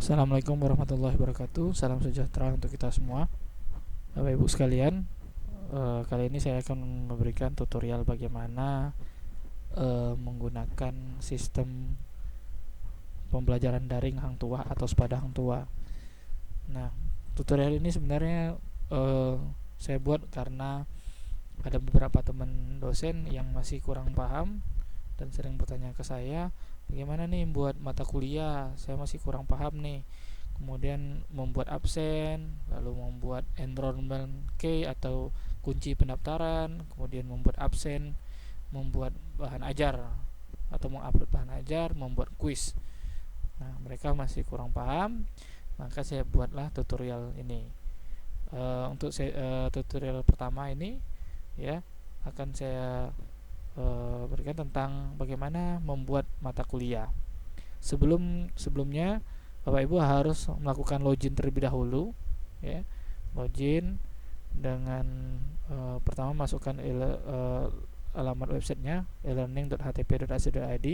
Assalamualaikum warahmatullahi wabarakatuh. Salam sejahtera untuk kita semua, Bapak Ibu sekalian. Kali ini saya akan memberikan tutorial bagaimana menggunakan sistem pembelajaran daring Hang Tuah atau Sepada Hang Tuah. Nah, tutorial ini sebenarnya saya buat karena ada beberapa teman dosen yang masih kurang paham dan sering bertanya ke saya, bagaimana nih buat mata kuliah, saya masih kurang paham nih. Kemudian membuat absen, lalu membuat enrollment key atau kunci pendaftaran, kemudian membuat absen, membuat bahan ajar atau mengupload bahan ajar, membuat kuis. Nah, mereka masih kurang paham, maka saya buatlah tutorial ini. Untuk tutorial pertama ini ya akan saya berikan tentang bagaimana membuat mata kuliah. Sebelumnya Bapak Ibu harus melakukan login terlebih dahulu ya. Login dengan pertama masukkan alamat websitenya elearning.htp.ac.id,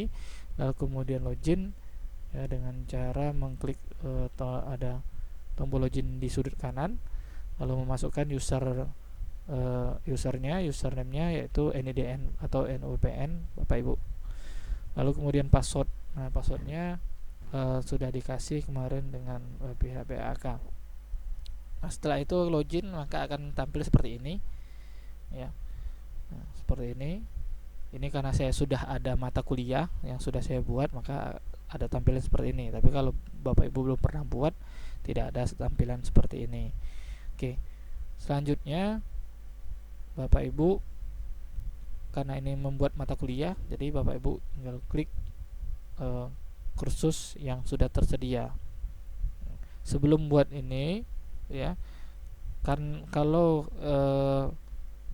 lalu kemudian login ya, dengan cara mengklik ada tombol login di sudut kanan, lalu memasukkan username-nya yaitu NIDN atau NUPN Bapak Ibu. Lalu kemudian password. Nah, passwordnya sudah dikasih kemarin dengan pihak BAK. Nah, setelah itu login maka akan tampil seperti ini ya. Nah, seperti ini. Ini karena saya sudah ada mata kuliah yang sudah saya buat, maka ada tampilan seperti ini. Tapi kalau Bapak Ibu belum pernah buat, tidak ada tampilan seperti ini. Oke. Selanjutnya Bapak Ibu, karena ini membuat mata kuliah, jadi Bapak Ibu tinggal klik kursus yang sudah tersedia. Sebelum buat ini ya, kan kalau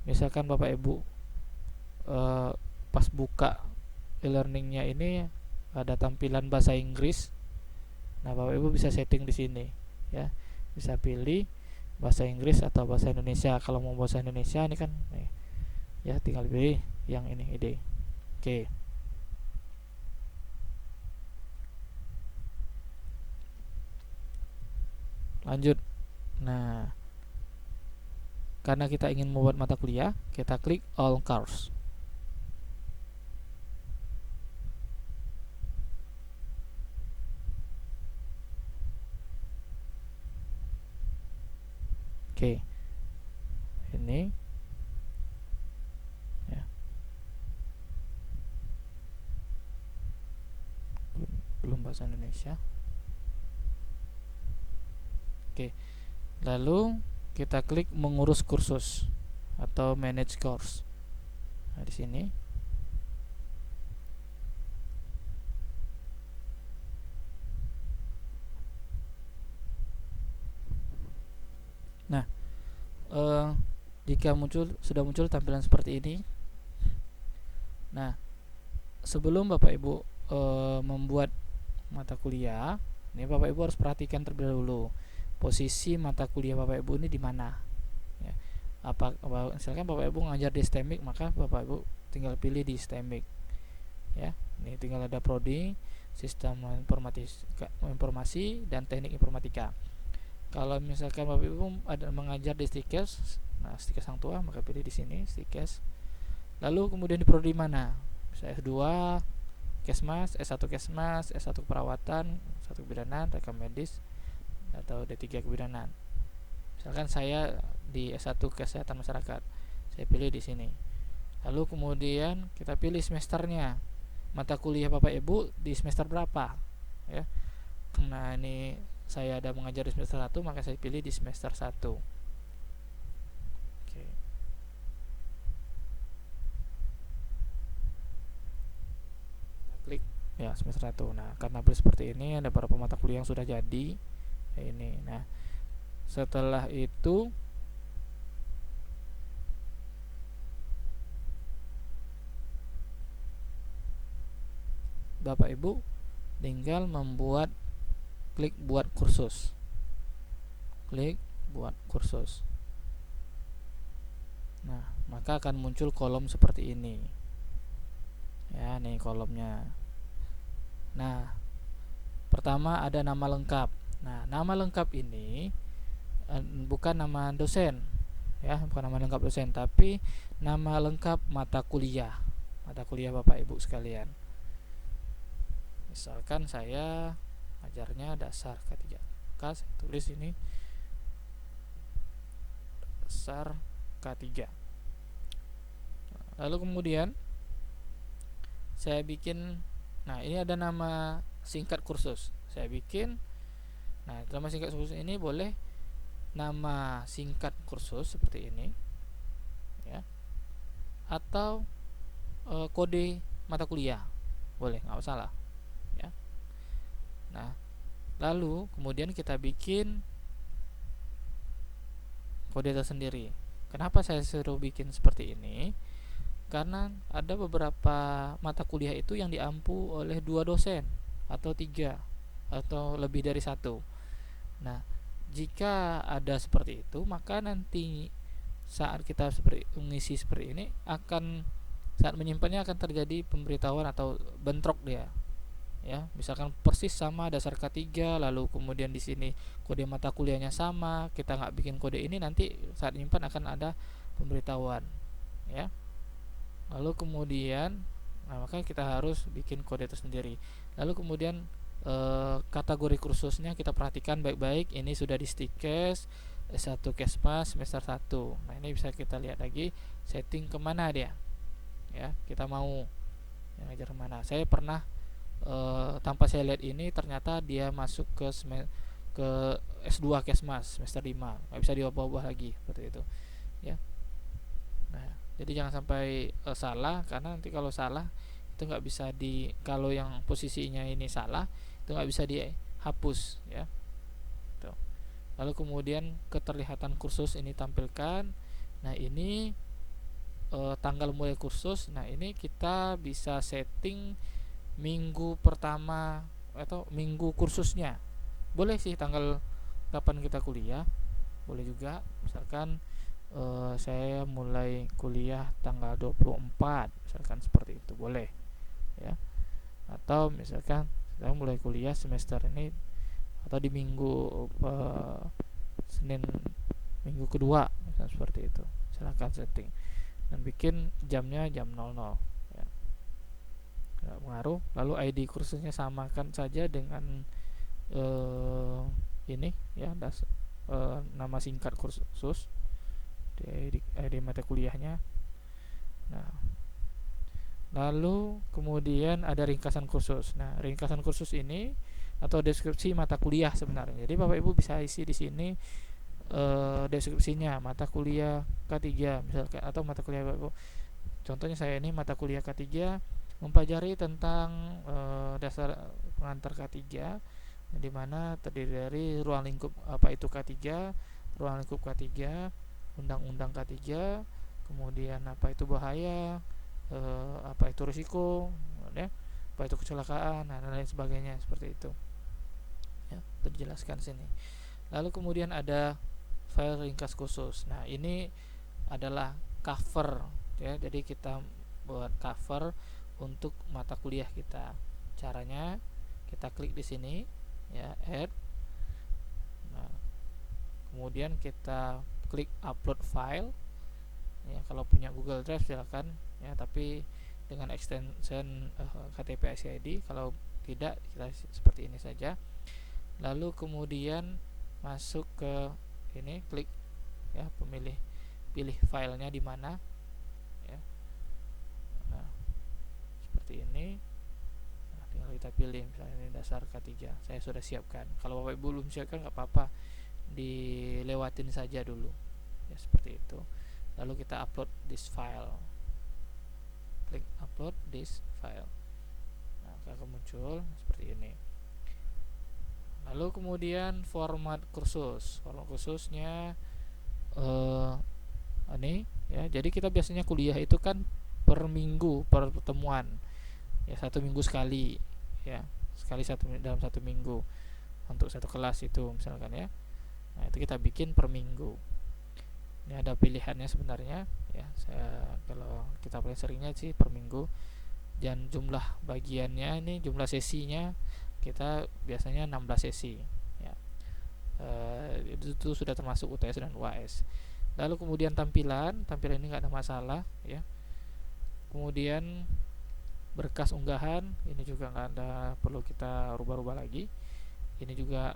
misalkan Bapak Ibu pas buka e-learningnya ini ada tampilan bahasa Inggris. Nah, Bapak Ibu bisa setting di sini ya, bisa pilih bahasa Inggris atau bahasa Indonesia. Kalau mau bahasa Indonesia ini kan nih, ya tinggal pilih yang ini ide. Oke. Lanjut. Nah, karena kita ingin membuat mata kuliah, kita klik all course. Oke. Ini ya. Belum bahasa Indonesia. Oke. Lalu kita klik mengurus kursus atau manage course. Nah, di sini. Nah, jika sudah muncul tampilan seperti ini. Nah, sebelum Bapak Ibu membuat mata kuliah, ini Bapak Ibu harus perhatikan terlebih dahulu posisi mata kuliah Bapak Ibu ini di mana. Ya. Misalkan Bapak Ibu ngajar di STEMIC, maka Bapak Ibu tinggal pilih di STEMIC. Ya, ini tinggal ada prodi sistem informasi dan teknik informatika. Kalau misalkan Bapak Ibu ada mengajar di STIKES, nah STIKES Hang Tuah, maka pilih di sini STIKES. Lalu kemudian di prodi mana? Bisa S2 Kesmas, S1 Kesmas, S1 Keperawatan, S1 Kebidanan, Rekam Medis, atau D3 Kebidanan. Misalkan saya di S1 Kesehatan Masyarakat, saya pilih di sini. Lalu kemudian kita pilih semesternya, mata kuliah Bapak Ibu di semester berapa ya. Karena ini saya ada mengajar di semester 1, maka saya pilih di semester 1. Oke. Klik ya semester 1. Nah, karena seperti ini ada beberapa mata kuliah yang sudah jadi ini. Nah, setelah itu Bapak Ibu tinggal klik buat kursus. Klik buat kursus. Nah, maka akan muncul kolom seperti ini. Ya, nih kolomnya. Nah, pertama ada nama lengkap. Nah, nama lengkap ini bukan nama dosen, ya, bukan nama lengkap dosen, tapi nama lengkap mata kuliah Bapak Ibu sekalian. Misalkan saya ajarnya dasar K3K, saya tulis ini dasar K3. Lalu kemudian saya bikin, nah ini ada nama singkat kursus, saya bikin. Nah, nama singkat kursus ini boleh nama singkat kursus seperti ini, ya, atau kode mata kuliah, boleh, nggak masalah, ya. Nah, lalu kemudian kita bikin kode tersendiri. Kenapa saya suruh bikin seperti ini? Karena ada beberapa mata kuliah itu yang diampu oleh 2 dosen atau 3 atau lebih dari 1. Nah, jika ada seperti itu, maka nanti saat kita mengisi seperti ini, saat menyimpannya akan terjadi pemberitahuan atau bentrok dia, ya. Misalkan persis sama dasar K3, lalu kemudian di sini kode mata kuliahnya sama, kita nggak bikin kode ini, nanti saat menyimpan akan ada pemberitahuan, ya. Lalu kemudian, nah, makanya kita harus bikin kode itu sendiri. Lalu kemudian kategori kursusnya kita perhatikan baik-baik. Ini sudah di Stikes S1 Kesmas semester 1. Nah, ini bisa kita lihat lagi setting kemana dia, ya, kita mau yang ngajar kemana. Saya pernah tanpa saya lihat ini, ternyata dia masuk ke S2 Kesmas semester 5, nggak bisa diubah-ubah lagi seperti itu, ya. Nah, jadi jangan sampai salah, karena nanti kalau salah itu nggak bisa kalau yang posisinya ini salah itu nggak bisa dihapus, ya. Tuh. Lalu kemudian keterlihatan kursus ini tampilkan. Nah, ini tanggal mulai kursus. Nah, ini kita bisa setting minggu pertama atau minggu kursusnya. Boleh sih tanggal kapan kita kuliah, boleh juga. Misalkan saya mulai kuliah tanggal 24, misalkan seperti itu, boleh, ya. Atau misalkan saya mulai kuliah semester ini atau di minggu Senin minggu kedua, misalkan seperti itu, silahkan setting dan bikin jamnya jam 00, ya. Nggak pengaruh. Lalu ID kursusnya samakan saja dengan ini, ya, nama singkat kursus, ID mata kuliahnya. Nah, lalu kemudian ada ringkasan kursus. Nah, ringkasan kursus ini atau deskripsi mata kuliah sebenarnya. Jadi Bapak Ibu bisa isi di sini deskripsinya mata kuliah K3 misalkan, atau mata kuliah Bapak Ibu. Contohnya saya ini mata kuliah K3 mempelajari tentang dasar pengantar K3, di mana terdiri dari ruang lingkup apa itu K3, ruang lingkup K3, undang-undang K3, kemudian apa itu bahaya, apa itu risiko, ya, apa itu kecelakaan, dan lain sebagainya, seperti itu, ya, itu dijelaskan sini. Lalu kemudian ada file ringkas khusus. Nah, ini adalah cover, ya, jadi kita buat cover untuk mata kuliah kita. Caranya kita klik di sini, ya, add. Nah, kemudian kita klik upload file, ya. Kalau punya Google Drive silakan, ya, tapi dengan extension KTP ICID. Kalau tidak, kita seperti ini saja. Lalu kemudian masuk ke ini, klik, ya, pilih filenya di mana, ya. Nah, seperti ini. Nah, tinggal kita pilih, misalnya ini dasar K3 saya sudah siapkan. Kalau Bapak Ibu belum siapkan, nggak apa-apa, dilewatin saja dulu, ya, seperti itu. Lalu kita upload this file, klik upload this file. Nah, akan muncul seperti ini. Lalu kemudian format kursusnya ini, ya. Jadi kita biasanya kuliah itu kan per minggu, per pertemuan, ya, 1 minggu sekali, ya, dalam 1 minggu untuk satu kelas itu misalkan, ya. Nah, itu kita bikin per minggu. Ini ada pilihannya sebenarnya, ya. Kalau kita paling seringnya sih per minggu. Dan jumlah bagiannya ini, jumlah sesinya kita biasanya 16 sesi, ya. Itu sudah termasuk UTS dan UAS. Lalu kemudian tampilan ini nggak ada masalah ya. Kemudian berkas unggahan ini juga nggak ada perlu kita rubah-rubah lagi. Ini juga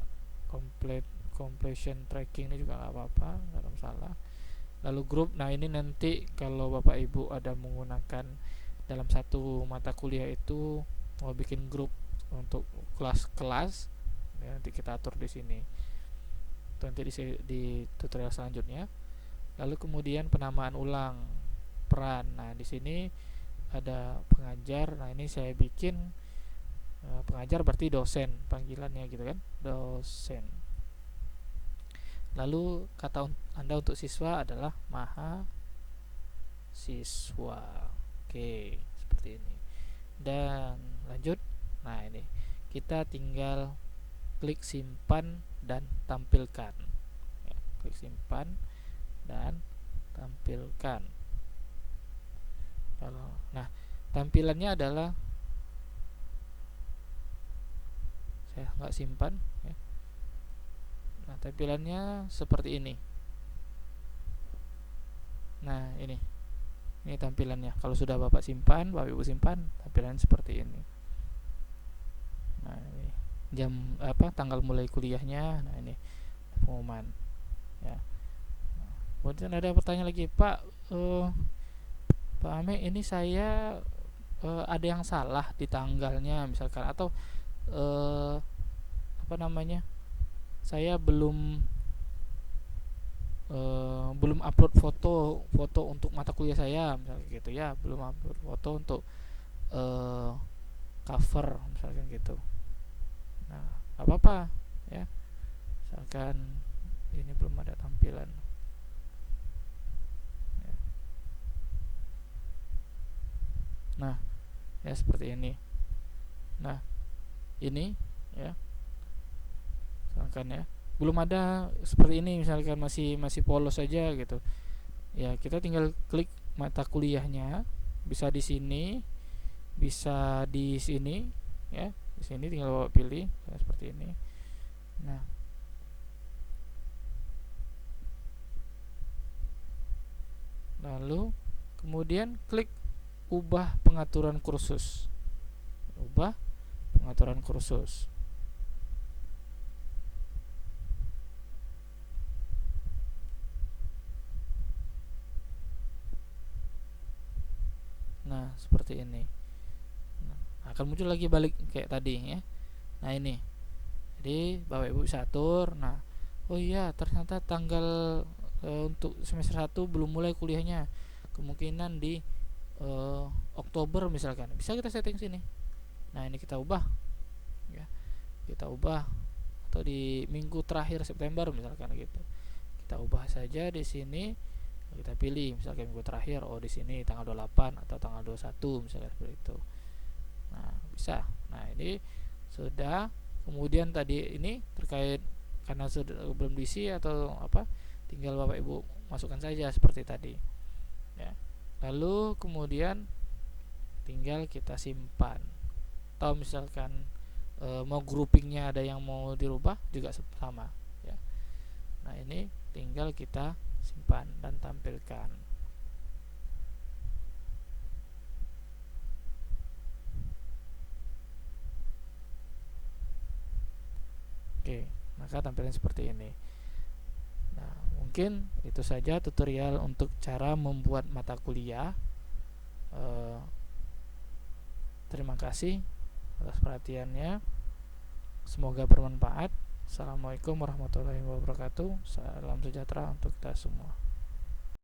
completion tracking ini juga nggak apa-apa, nggak ada masalah. Lalu grup, nah ini nanti kalau bapak ibu ada menggunakan dalam satu mata kuliah itu mau bikin grup untuk kelas-kelas ya, nanti kita atur di sini. Itu nanti di tutorial selanjutnya. Lalu kemudian penamaan ulang peran. Nah di sini ada pengajar. Nah ini saya bikin pengajar berarti dosen panggilannya gitu kan, dosen. Lalu kata Anda untuk siswa adalah mahasiswa. Oke, seperti ini. Dan lanjut. Nah ini kita tinggal klik simpan dan tampilkan ya, klik simpan dan tampilkan. Nah tampilannya adalah saya nggak simpan ya. Nah tampilannya seperti ini. Nah ini tampilannya. Kalau sudah bapak simpan, bapak ibu simpan, tampilannya seperti ini. Nah ini jam tanggal mulai kuliahnya. Nah ini pengumuman ya. Kemudian ada pertanyaan lagi, Pak Ame, ini saya ada yang salah di tanggalnya misalkan, atau saya belum upload foto untuk mata kuliah saya misalnya gitu ya, belum upload foto untuk cover misalkan gitu. Nah apa ya, misalkan ini belum ada tampilan ya. Nah ya seperti ini. Nah ini ya, misalkan ya belum ada seperti ini, misalkan masih polos saja gitu ya, kita tinggal klik mata kuliahnya, bisa di sini, bisa di sini ya, di sini tinggal bawa pilih ya, seperti ini. Nah lalu kemudian klik ubah pengaturan kursus, ubah pengaturan kursus. Nah seperti ini. Nah, akan muncul lagi balik kayak tadi ya. Nah ini, jadi bapak ibu bisa atur. Nah oh iya ternyata tanggal untuk semester 1 belum mulai kuliahnya, kemungkinan di Oktober misalkan, bisa kita setting sini. Nah ini kita ubah ya, kita ubah, atau di minggu terakhir September misalkan gitu, kita ubah saja di sini. Kita pilih misalkan minggu terakhir, oh di sini tanggal 28 atau tanggal 21 misalkan seperti itu. Nah bisa. Nah ini sudah. Kemudian tadi ini terkait karena sudah belum diisi atau apa, tinggal bapak ibu masukkan saja seperti tadi ya. Lalu kemudian tinggal kita simpan, atau misalkan mau groupingnya ada yang mau dirubah juga sama ya. Nah ini tinggal kita simpan dan tampilkan. Oke, maka tampilan seperti ini. Nah mungkin itu saja tutorial untuk cara membuat mata kuliah. Terima kasih atas perhatiannya, semoga bermanfaat. Assalamualaikum warahmatullahi wabarakatuh. Salam sejahtera untuk kita semua.